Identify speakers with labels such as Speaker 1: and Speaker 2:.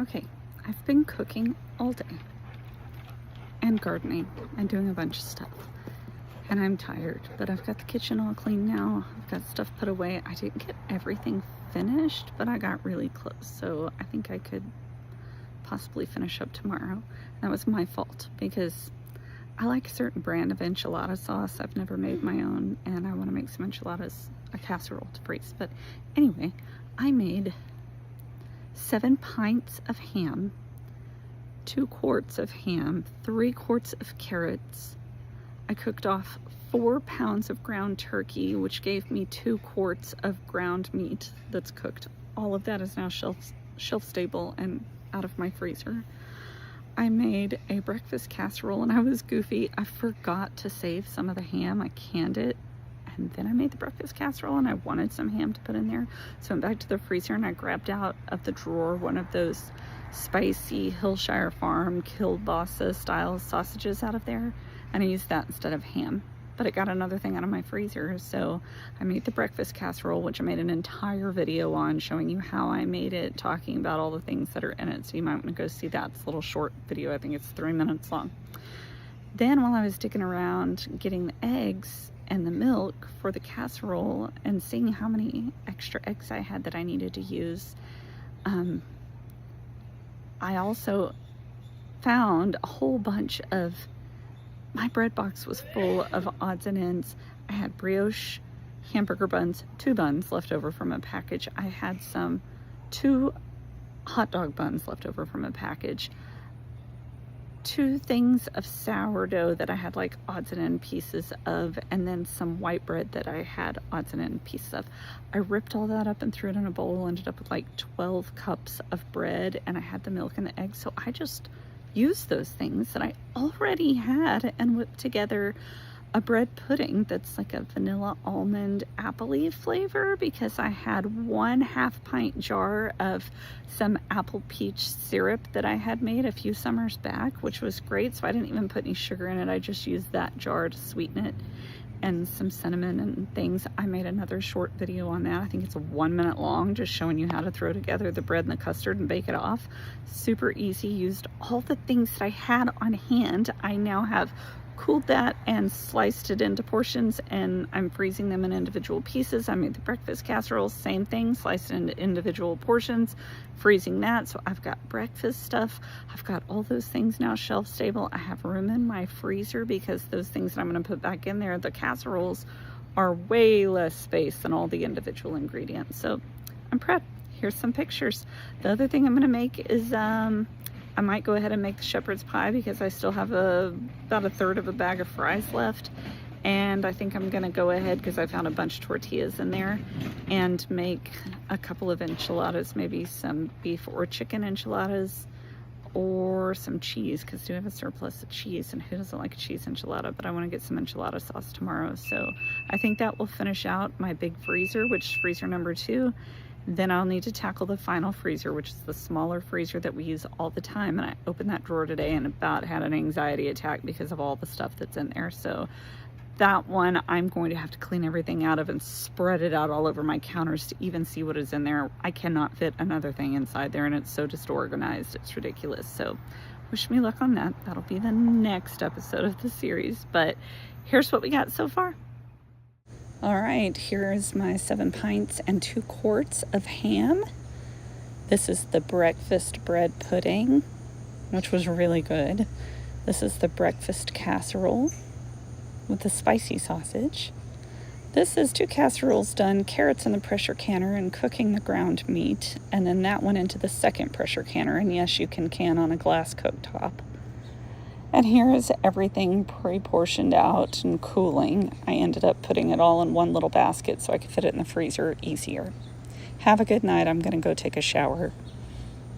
Speaker 1: Okay, I've been cooking all day and gardening and doing a bunch of stuff, and I'm tired, but I've got the kitchen all clean now. I've got stuff put away. I didn't get everything finished, but I got really close, so I think I could possibly finish up tomorrow. That was my fault because I like a certain brand of enchilada sauce. I've never made my own, and I want to make some enchiladas, a casserole to freeze. But anyway, I made 7 pints of ham, 2 quarts of ham, 3 quarts of carrots. I cooked off 4 pounds of ground turkey, which gave me 2 quarts of ground meat that's cooked. All of that is now shelf stable and out of my freezer. I made a breakfast casserole, and I was goofy. I forgot to save some of the ham. I canned it, and then I made the breakfast casserole, and I wanted some ham to put in there. So I went back to the freezer and I grabbed out of the drawer one of those spicy Hillshire Farm kielbasa style sausages out of there, and I used that instead of ham. But it got another thing out of my freezer, so I made the breakfast casserole, which I made an entire video on showing you how I made it, talking about all the things that are in it. So you might want to go see that. It's a little short video. I think it's 3 minutes long. Then while I was digging around getting the eggs and the milk for the casserole and seeing how many extra eggs I had that I needed to use, I also found a whole bunch of, my bread box was full of odds and ends. I had brioche hamburger buns, 2 buns left over from a package. I had 2 hot dog buns left over from a package. 2 things of sourdough that I had like odds and end pieces of, and then some white bread that I had odds and end pieces of. I ripped all that up and threw it in a bowl, ended up with like 12 cups of bread, and I had the milk and the eggs. So I just used those things that I already had and whipped together a bread pudding that's like a vanilla almond apple-y flavor, because I had 1 half-pint jar of some apple peach syrup that I had made a few summers back, which was great. So I didn't even put any sugar in it. I just used that jar to sweeten it, and some cinnamon and things. I made another short video on that. I think it's 1 minute long, just showing you how to throw together the bread and the custard and bake it off. Super easy. Used all the things that I had on hand. I now have cooled that and sliced it into portions, and I'm freezing them in individual pieces. I made the breakfast casserole, same thing, sliced it into individual portions, freezing that. So I've got breakfast stuff. I've got all those things now shelf stable. I have room in my freezer because those things that I'm going to put back in there, the casseroles, are way less space than all the individual ingredients. So I'm proud. Here's some pictures. The other thing I'm going to make is I might go ahead and make the shepherd's pie, because I still have about a third of a bag of fries left. And I think I'm gonna go ahead, because I found a bunch of tortillas in there, and make a couple of enchiladas, maybe some beef or chicken enchiladas, or some cheese, because I do have a surplus of cheese, and who doesn't like a cheese enchilada? But I want to get some enchilada sauce tomorrow. So I think that will finish out my big freezer, which is freezer number 2. Then I'll need to tackle the final freezer, which is the smaller freezer that we use all the time. And I opened that drawer today and about had an anxiety attack because of all the stuff that's in there. So that one I'm going to have to clean everything out of and spread it out all over my counters to even see what is in there. I cannot fit another thing inside there, and it's so disorganized, it's ridiculous. So wish me luck on that. That'll be the next episode of the series. But here's what we got so far. All right, here's my 7 pints and 2 quarts of ham. This is the breakfast bread pudding, which was really good. This is the breakfast casserole with the spicy sausage. This is 2 casseroles done, carrots in the pressure canner and cooking the ground meat, and then that went into the second pressure canner. And yes, you can can on a glass cooktop. And here is everything pre-portioned out and cooling. I ended up putting it all in one little basket so I could fit it in the freezer easier. Have a good night. I'm going to go take a shower.